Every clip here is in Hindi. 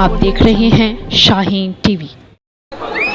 आप देख रहे हैं शाहीन टीवी।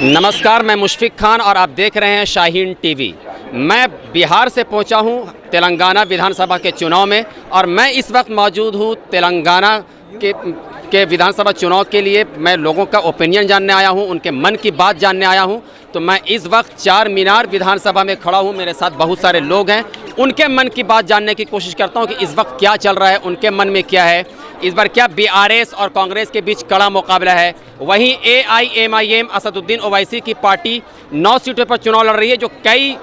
नमस्कार, मैं मुशफिक खान और आप देख रहे हैं शाहीन टीवी। मैं बिहार से पहुंचा हूं तेलंगाना विधानसभा के चुनाव में और मैं इस वक्त मौजूद हूं तेलंगाना के विधानसभा चुनाव के लिए। मैं लोगों का ओपिनियन जानने आया हूं, उनके मन की बात जानने आया हूं। तो मैं इस वक्त चार मीनार विधानसभा में खड़ा हूं, मेरे साथ बहुत सारे लोग हैं। उनके मन की बात जानने की कोशिश करता हूं कि इस वक्त क्या चल रहा है, उनके मन में क्या है। इस बार क्या बीआरएस और कांग्रेस के बीच कड़ा मुकाबला है। वहीं एआईएमआईएम असदुद्दीन ओवैसी की पार्टी 9 सीटों पर चुनाव लड़ रही है, जो कई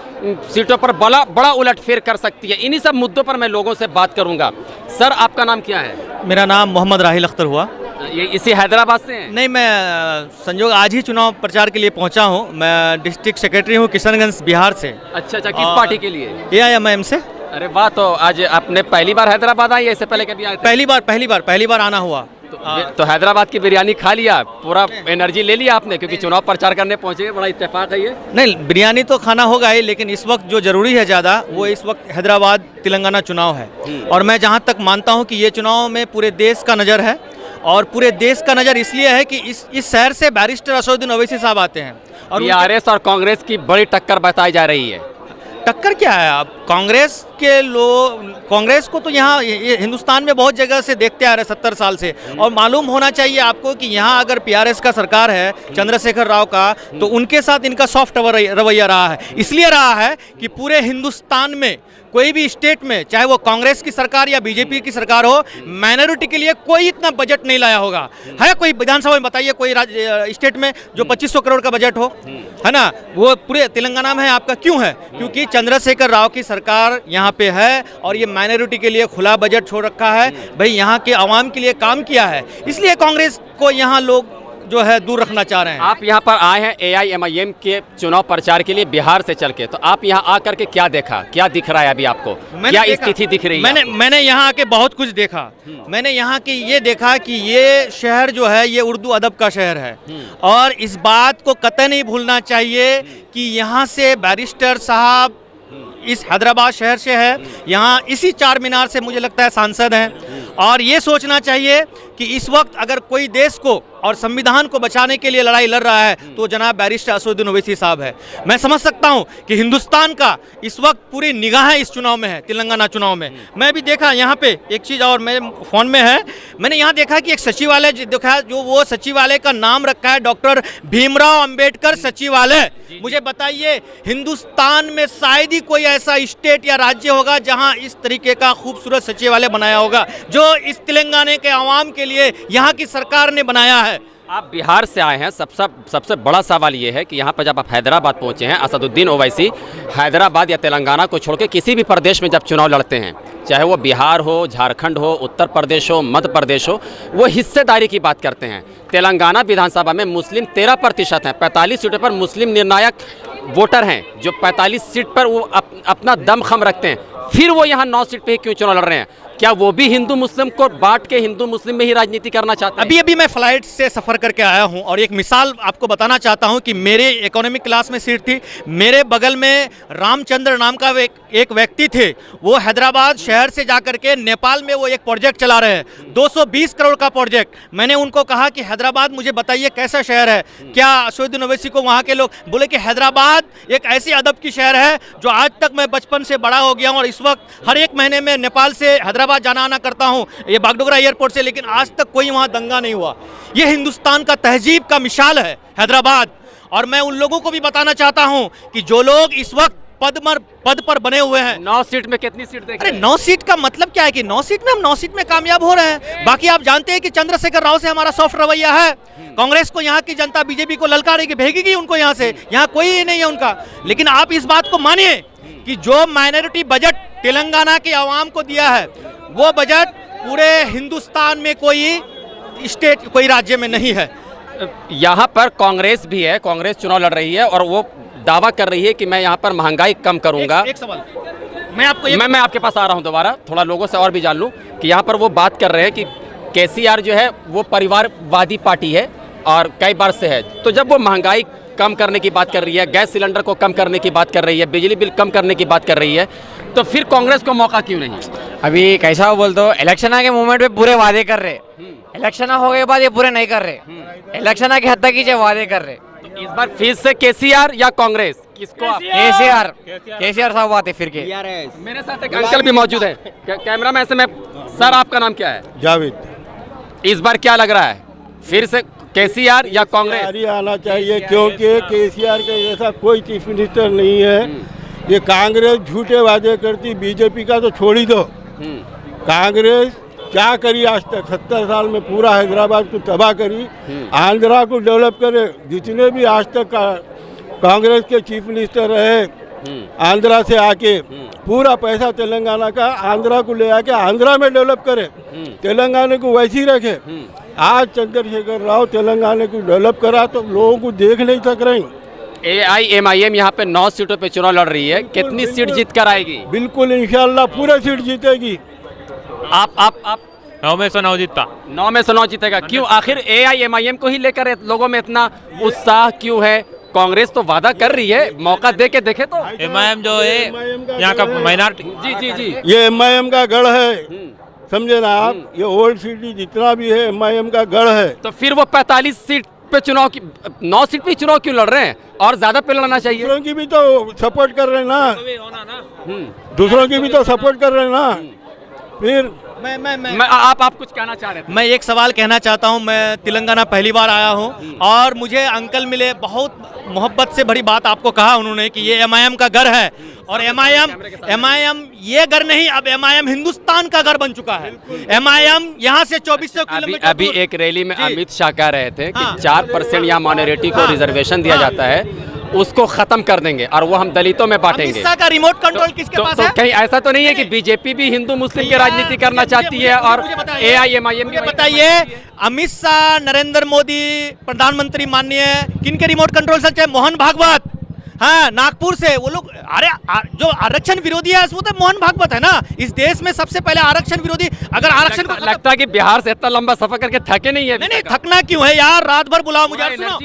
सीटों पर बड़ा उलटफेर कर सकती है। इन्हीं सब मुद्दों पर मैं लोगों से बात करूंगा। सर, आपका नाम क्या है? मेरा नाम मोहम्मद राहिल अख्तर हुआ। ये इसी हैदराबाद से हैं? नहीं, मैं संजोग आज ही चुनाव प्रचार के लिए पहुंचा हूं। मैं डिस्ट्रिक्ट सेक्रेटरी हूं किशनगंज बिहार से। अच्छा, किस पार्टी के लिए? एआईएमआईएम से। अरे वाह, तो आज आपने पहली बार हैदराबाद आए या इससे पहले कभी आए थे? पहली बार आना हुआ। तो हैदराबाद की बिरयानी खा लिया, पूरा एनर्जी ले लिया आपने, क्योंकि चुनाव प्रचार करने पहुंचे। बड़ा इत्तेफाक है ये। नहीं, बिरयानी तो खाना होगा ही, लेकिन इस वक्त जो जरूरी है ज़्यादा वो इस वक्त हैदराबाद तेलंगाना चुनाव है। और मैं जहाँ तक मानता हूँ कि ये चुनाव में पूरे देश का नज़र है। और पूरे देश का नज़र इसलिए है कि इस शहर से बैरिस्टर असदुद्दीन ओवैसी साहब आते हैं। और बीआरएस और कांग्रेस की बड़ी टक्कर बताई जा रही है। टक्कर क्या है? आप कांग्रेस को तो यहाँ हिंदुस्तान में बहुत जगह से देखते आ रहे 70 साल से। और मालूम होना चाहिए आपको कि यहाँ अगर पीआरएस का सरकार है, चंद्रशेखर राव का, तो उनके साथ इनका सॉफ्ट रवैया रहा है। इसलिए रहा है कि पूरे हिंदुस्तान में कोई भी स्टेट में, चाहे वो कांग्रेस की सरकार या बीजेपी की सरकार हो, माइनॉरिटी के लिए कोई इतना बजट नहीं लाया होगा। है कोई विधानसभा में बताइए कोई स्टेट में जो 2500 करोड़ का बजट हो, है ना? वो पूरे तेलंगाना में है। आपका क्यों है? क्योंकि चंद्रशेखर राव की सरकार यहाँ पे है और ये माइनॉरिटी के लिए खुला बजट छोड़ रखा है। भाई, यहाँ के आवाम के लिए काम किया है, इसलिए कांग्रेस को यहाँ लोग जो है दूर रखना चाह रहे हैं। आप यहाँ पर आए हैं एआईएमआईएम के चुनाव प्रचार के लिए बिहार से चल के, तो आप यहाँ आकर के क्या देखा, क्या दिख रहा है अभी आपको? क्या स्थिति दिख रही है? मैंने यहाँ आके बहुत कुछ देखा। मैंने यहाँ की ये देखा कि ये शहर जो है ये उर्दू अदब का शहर है। और इस बात को कतई नहीं भूलना चाहिए कि यहाँ से बैरिस्टर साहब इस हैदराबाद शहर से है, यहाँ इसी चार मीनार से मुझे लगता है सांसद हैं। और ये सोचना चाहिए कि इस वक्त अगर कोई देश को और संविधान को बचाने के लिए लड़ाई लड़ रहा है तो जनाब बैरिस्टर असदुद्दीन ओवैसी साहब है। मैं समझ सकता हूं कि हिंदुस्तान का इस वक्त पूरी निगाहें इस चुनाव में है, तेलंगाना चुनाव में। मैं भी देखा यहाँ पे एक चीज़, और मेरे फ़ोन में है, मैंने यहाँ देखा कि एक सचिवालय देखा, जो वो सचिवालय का नाम रखा है डॉक्टर भीमराव अंबेडकर सचिवालय। मुझे बताइए, हिंदुस्तान में शायद ही कोई ऐसा स्टेट या राज्य होगा जहाँ इस तरीके का खूबसूरत सचिवालय बनाया होगा, जो इस तेलंगाना के आवाम के लिए यहाँ की सरकार ने बनाया है। आप बिहार से आए हैं। सबसे बड़ा सवाल ये है कि यहाँ पर जब आप हैदराबाद पहुँचे हैं, असदुद्दीन ओवैसी हैदराबाद या तेलंगाना को छोड़ के किसी भी प्रदेश में जब चुनाव लड़ते हैं, चाहे वो बिहार हो, झारखंड हो, उत्तर प्रदेश हो, मध्य प्रदेश हो, वो हिस्सेदारी की बात करते हैं। तेलंगाना विधानसभा में मुस्लिम 13% हैं। 45 सीटों पर मुस्लिम निर्णायक वोटर हैं, जो 45 सीट पर वो अपना दम खम रखते हैं। फिर वो यहाँ 9 सीट पे क्यों चुनाव लड़ रहे हैं? क्या वो भी हिंदू मुस्लिम को बांट के हिंदू मुस्लिम में ही राजनीति करना चाहते हैं? अभी मैं फ्लाइट से सफ़र करके आया हूं और एक मिसाल आपको बताना चाहता हूं कि मेरे इकोनॉमिक क्लास में सीट थी। मेरे बगल में रामचंद्र नाम का एक व्यक्ति थे। वो हैदराबाद शहर से जाकर के नेपाल में वो एक प्रोजेक्ट चला रहे हैं, 220 करोड़ का प्रोजेक्ट। मैंने उनको कहा कि हैदराबाद मुझे बताइए कैसा शहर है, क्या असदुद्दीन ओवैसी को वहाँ के लोग बोले कि हैदराबाद एक ऐसी अदब की शहर है जो आज तक मैं बचपन से बड़ा हो गया हूँ और इस वक्त हर एक महीने में नेपाल से हैदराबाद जाना आना करता हूं, ये बागडोगरा एयरपोर्ट से, लेकिन आज तक कोई वहां दंगा नहीं हुआ। ये हिंदुस्तान का तहजीब का मिसाल है हैदराबाद। और मैं उन लोगों को भी बताना चाहता हूं कि जो लोग इस वक्त पद पर बने हुए हैं। 9 सीट में कितनी सीट देख? अरे 9 सीट का मतलब क्या है कि 9 सीट में हम 9 सीट में कामयाब हो रहे हैं। बाकी आप जानते हैं कि चंद्रशेखर राव से हमारा सॉफ्ट रवैया है। कांग्रेस को यहाँ की जनता बीजेपी को ललकारेगी, भेजेगी उनको यहाँ से। यहाँ कोई नहीं है उनका। लेकिन आप इस बात को मानिए कि जो माइनॉरिटी बजट तेलंगाना के आवाम को दिया है, वो बजट पूरे हिंदुस्तान में कोई स्टेट, कोई राज्य में नहीं है। यहाँ पर कांग्रेस भी है, कांग्रेस चुनाव लड़ रही है और वो दावा कर रही है कि मैं यहाँ पर महंगाई कम करूँगा। एक सवाल मैं आपको मैं आपके पास आ रहा हूँ दोबारा, थोड़ा लोगों से और भी जान लूँ कि यहाँ पर वो बात कर रहे हैं कि केसीआर जो है वो परिवारवादी पार्टी है और कई बार से है। तो जब वो महंगाई कम करने की बात कर रही है, गैस सिलेंडर को कम करने की बात कर रही है, बिजली बिल कम करने की बात कर रही है, तो फिर कांग्रेस को मौका क्यों नहीं? अभी कैसा हो बोल दो, इलेक्शन के मूवमेंट पे पूरे वादे कर रहे, इलेक्शन हो गए बाद ये पूरे नहीं कर रहे, इलेक्शन की हद तक ही वादे कर रहे। इस बार फिर से केसीआर या कांग्रेस, किसको आप? केसीआर साहब बात है फिर के। मेरे साथ एक अंकल भी मौजूद है, कैमरा मैन से मैं। सर आपका नाम क्या है? जावेद। इस बार क्या लग रहा है, फिर से केसीआर या कांग्रेस? ही आना चाहिए, क्योंकि केसीआर का जैसा कोई चीफ मिनिस्टर नहीं है। ये कांग्रेस झूठे वादे करती, बीजेपी का तो छोड़ ही दो। कांग्रेस क्या करी आज तक? 70 साल में पूरा हैदराबाद को तबाह करी, आंध्रा को डेवलप करे। जितने भी आज तक कांग्रेस के चीफ मिनिस्टर रहे आंध्रा से आके, पूरा पैसा तेलंगाना का आंध्रा को ले आके आंध्रा में डेवलप करे, तेलंगाना को वैसे ही रखे। आज चंद्रशेखर राव तेलंगाना को डेवलप करा तो लोगों को देख नहीं सक रहे। AIMIM यहाँ पे 9 सीटों पे चुनाव लड़ रही है, कितनी सीट जीत कर आएगी? बिल्कुल इंशाल्लाह पूरे सीट जीतेगी। आप 9 में से 9 जीतता। 9 में से 9 जीतेगा। क्यों आखिर AIMIM को ही लेकर लोगों में इतना उत्साह क्यों है? कांग्रेस तो वादा कर रही है, मौका दे के देखे तो। MIM जो है यहाँ का माइनॉरिटी। जी जी जी, ये MIM का गढ़ है, समझे ना आप। ये ओल्ड सिटी जितना भी है MIM का गढ़ है। तो फिर वो 45 सीट पे चुनाव की 9 सीट पे चुनाव क्यों लड़ रहे हैं? और ज्यादा पे लड़ना चाहिए। दूसरों की भी तो सपोर्ट कर रहे हैं ना, दूसरों की भी तो सपोर्ट कर रहे हैं ना। फिर आप कुछ कहना चाह रहे थे? मैं एक सवाल कहना चाहता हूं। मैं तेलंगाना पहली बार आया हूं और मुझे अंकल मिले, बहुत मोहब्बत से भरी बात आपको कहा उन्होंने कि ये MIM का घर है। और MIM ये घर नहीं, अब MIM हिंदुस्तान का घर बन चुका है। MIM यहाँ से 2400 किलोमीटर अभी एक रैली में अमित शाह कह रहे थे कि 4% यहाँ माइनॉरिटी को रिजर्वेशन दिया जाता है, उसको खत्म कर देंगे और वो हम दलितों में बांटेंगे। अमित शाह का रिमोट कंट्रोल किसके पास है? कहीं ऐसा तो नहीं है कि बीजेपी भी हिंदू मुस्लिम की राजनीति करना चाहती है और AIMIM भी? बताइए, अमित शाह, नरेंद्र मोदी, प्रधानमंत्री माननीय, किनके रिमोट कंट्रोल से? चाहे मोहन भागवत, हाँ, नागपुर से वो लोग। अरे जो आरक्षण विरोधी है वो तो मोहन भागवत है ना। इस देश में सबसे पहले आरक्षण विरोधी। अगर आरक्षण को लगता है कि बिहार से इतना लंबा सफर करके थके नहीं है? नहीं, थकना क्यों है यार, रात भर बुलाओ मुझे। सुनो,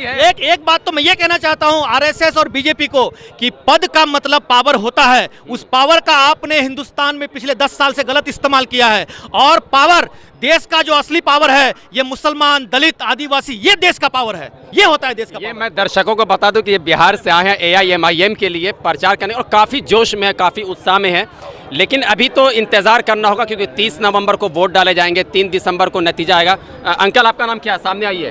एक बात तो मैं ये कहना चाहता हूँ RSS और बीजेपी को कि पद का मतलब पावर होता है। उस पावर का आपने हिंदुस्तान में पिछले 10 साल से गलत इस्तेमाल किया है। और पावर, देश का जो असली पावर है, ये मुसलमान, दलित, आदिवासी, ये देश का पावर है, ये होता है देश का। ये मैं दर्शकों को बता दूं कि ये बिहार से आए हैं AIMIM के लिए प्रचार करने और काफ़ी जोश में है, काफ़ी उत्साह में है। लेकिन अभी तो इंतज़ार करना होगा क्योंकि 30 नवंबर को वोट डाले जाएंगे, 3 दिसंबर को नतीजा आएगा। अंकल आपका नाम क्या है? सामने आइए,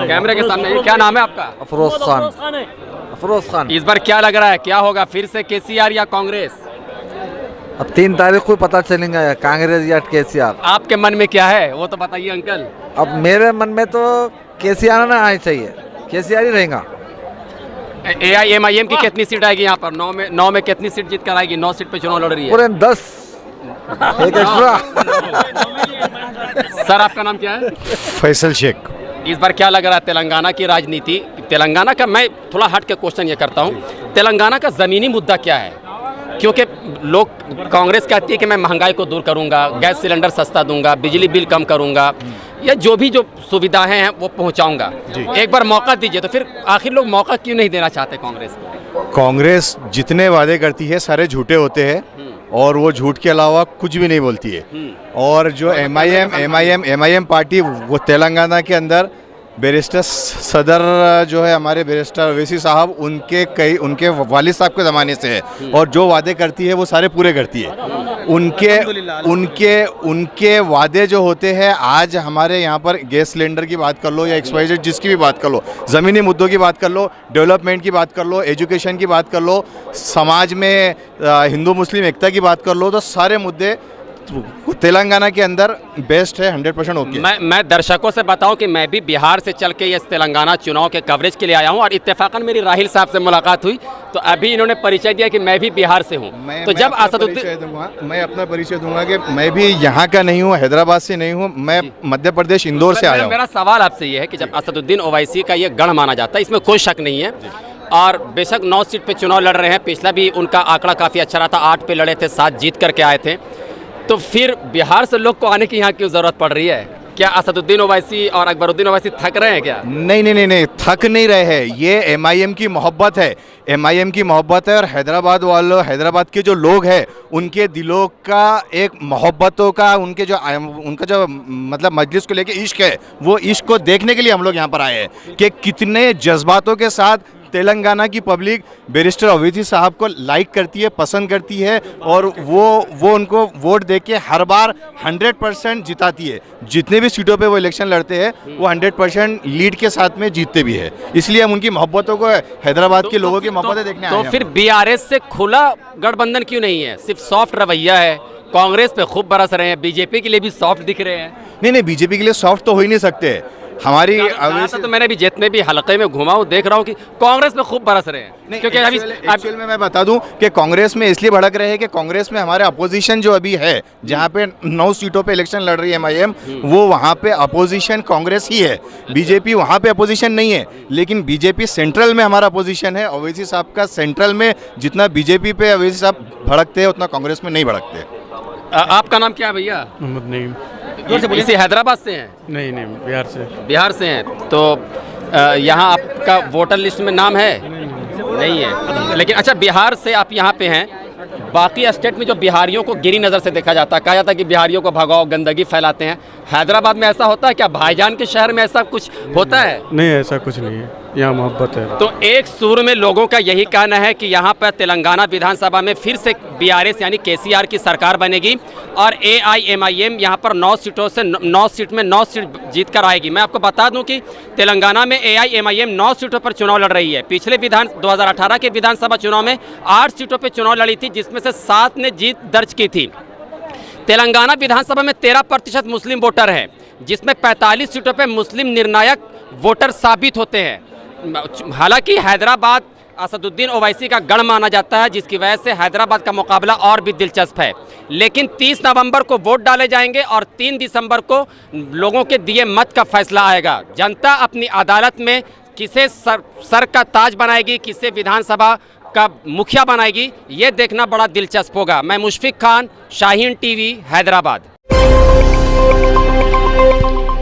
कैमरे के सामने आइए। क्या नाम है आपका? अफरोज खान। इस बार क्या लग रहा है, क्या होगा, फिर से केसीआर या कांग्रेस? अब 3 तारीख को पता चलेगा कांग्रेस या केसीआर। आपके मन में क्या है वो तो बताइए अंकल। अब मेरे मन में तो केसीआर ना आनी चाहिए, केसीआर ही रहेगा। AIMIM की कितनी सीट आएगी यहाँ पर? 9 में कितनी सीट जीत कर आएगी? 9 सीट पे चुनाव लड़ रही है। पूरे 10 एक एक्स्ट्रा। सर आपका नाम क्या है? फैसल शेख। इस बार क्या लग रहा है तेलंगाना की राजनीति? तेलंगाना का, मैं थोड़ा हट के क्वेश्चन ये करता हूँ, तेलंगाना का ज़मीनी मुद्दा क्या है? क्योंकि लोग, कांग्रेस कहती है कि मैं महंगाई को दूर करूंगा, गैस सिलेंडर सस्ता दूंगा, बिजली बिल कम करूंगा, या जो भी सुविधाएं हैं वो पहुंचाऊंगा। एक बार मौका दीजिए। तो फिर आखिर लोग मौका क्यों नहीं देना चाहते कांग्रेस को? कांग्रेस जितने वादे करती है सारे झूठे होते हैं और वो झूठ के अलावा कुछ भी नहीं बोलती है। और जो MIM पार्टी, वो तेलंगाना के अंदर बैरिस्टर सदर जो है हमारे बैरिस्टर ओवैसी साहब, उनके वालिद साहब के ज़माने से है और जो वादे करती है वो सारे पूरे करती है। उनके वादे जो होते हैं, आज हमारे यहाँ पर गैस सिलेंडर की बात कर लो या XYZ जिसकी भी बात कर लो, ज़मीनी मुद्दों की बात कर लो, डेवलपमेंट की बात कर लो, एजुकेशन की बात कर लो, समाज में हिंदू मुस्लिम एकता की बात कर लो, तो सारे मुद्दे तेलंगाना के अंदर बेस्ट है, 100% ओके। मैं दर्शकों से बताऊं कि मैं भी बिहार से चल के इस तेलंगाना चुनाव के कवरेज के लिए आया हूं और इत्तेफाकन मेरी राहिल साहब से मुलाकात हुई तो अभी इन्होंने परिचय दिया कि मैं भी बिहार से हूं। तो जब असदुद्दीन, मैं अपना परिचय दूंगा कि मैं भी यहाँ का नहीं हूँ, हैदराबाद से नहीं हूँ, मैं मध्य प्रदेश इंदौर से आया हूँ। मेरा सवाल आपसे ये है कि जब असदुद्दीन ओवैसी का ये गढ़ माना जाता है, इसमें कोई शक नहीं है, और बेशक 9 सीट पे चुनाव लड़ रहे हैं, पिछला भी उनका आंकड़ा काफ़ी अच्छा रहा था, 8 पे लड़े थे, 7 जीत करके आए थे, तो फिर बिहार से लोग को आने की यहाँ क्यों ज़रूरत पड़ रही है? क्या असदुद्दीन ओवैसी और अकबरुद्दीन ओवैसी थक रहे हैं क्या? नहीं नहीं नहीं नहीं, थक नहीं रहे हैं। ये एमआईएम की मोहब्बत है, एमआईएम की मोहब्बत है। और हैदराबाद वालों, हैदराबाद के जो लोग हैं उनके दिलों का एक मोहब्बतों का, उनका जो मतलब मजलिस को लेके इश्क है, वो इश्क को देखने के लिए हम लोग यहाँ पर आए हैं कि कितने जज्बातों के साथ तेलंगाना की पब्लिक बैरिस्टर ओवैसी साहब को लाइक करती है, पसंद करती है, और वो उनको वोट देके हर बार 100% जिताती है। जितने भी सीटों पे वो इलेक्शन लड़ते हैं वो 100% लीड के साथ में जीतते भी है। इसलिए हम उनकी मोहब्बतों को, हैदराबाद के लोगों की मोहब्बतें देखने आए हैं। तो फिर बीआरएस से खुला गठबंधन क्यों नहीं है? सिर्फ सॉफ्ट रवैया है, कांग्रेस पे खूब बरस रहे हैं, बीजेपी के लिए भी सॉफ्ट दिख रहे हैं। नहीं, बीजेपी के लिए सॉफ्ट तो हो ही नहीं सकते। हमारी तो मैंने भी जितने भी हलके में घुमा हूँ देख रहा हूँ कि कांग्रेस में खूब बरस रहे हैं। क्योंकि अभी एक्चुअल में मैं बता दूं कि कांग्रेस में इसलिए भड़क रहे हैं कि कांग्रेस में हमारे अपोजिशन जो अभी है, जहां पे 9 सीटों पे इलेक्शन लड़ रही है एमआईएम, वो वहां पे अपोजिशन कांग्रेस ही है। बीजेपी वहां पे अपोजिशन नहीं है, लेकिन बीजेपी सेंट्रल में हमारा अपोजिशन है। ओवैसी साहब का सेंट्रल में जितना बीजेपी पे ओवैसी साहब भड़कते हैं उतना कांग्रेस में नहीं भड़कते। आपका नाम क्या है भैया? मोहम्मद नईम। इसी हैदराबाद से हैं? नहीं, बिहार से। बिहार से हैं। तो यहाँ आपका वोटर लिस्ट में नाम है? नहीं है। लेकिन अच्छा, बिहार से आप यहाँ पे हैं, बाकी स्टेट में जो बिहारियों को गिरी नज़र से देखा जाता है, कहा जाता है कि बिहारियों को भगाओ, गंदगी फैलाते हैं। हैदराबाद में ऐसा होता है क्या? भाईजान के शहर में ऐसा कुछ होता है? नहीं, ऐसा कुछ नहीं है, यहाँ मोहब्बत है। तो एक सुर में लोगों का यही कहना है कि यहाँ पर तेलंगाना विधानसभा में फिर से बीआरएस यानी केसीआर की सरकार बनेगी और एआईएमआईएम यहाँ पर 9 सीटों से 9 सीट में 9 सीट जीत कर आएगी। मैं आपको बता दूं कि तेलंगाना में एआईएमआईएम 9 सीटों पर चुनाव लड़ रही है। पिछले 2018 के विधानसभा चुनाव में 8 सीटों पर चुनाव लड़ी थी, जिसमें से 7 ने जीत दर्ज की थी। तेलंगाना विधानसभा में 13% मुस्लिम वोटर है, जिसमें 45 सीटों पर मुस्लिम निर्णायक वोटर साबित होते हैं। हालांकि हैदराबाद असदुद्दीन ओवैसी का गढ़ माना जाता है, जिसकी वजह से हैदराबाद का मुकाबला और भी दिलचस्प है। लेकिन 30 नवंबर को वोट डाले जाएंगे और 3 दिसंबर को लोगों के दिए मत का फैसला आएगा। जनता अपनी अदालत में किसे सर का ताज बनाएगी, किसे विधानसभा का मुखिया बनाएगी, ये देखना बड़ा दिलचस्प होगा। मैं मुशफिक खान, शाहीन टीवी, हैदराबाद।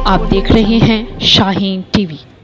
आप देख रहे हैं शाहीन टीवी।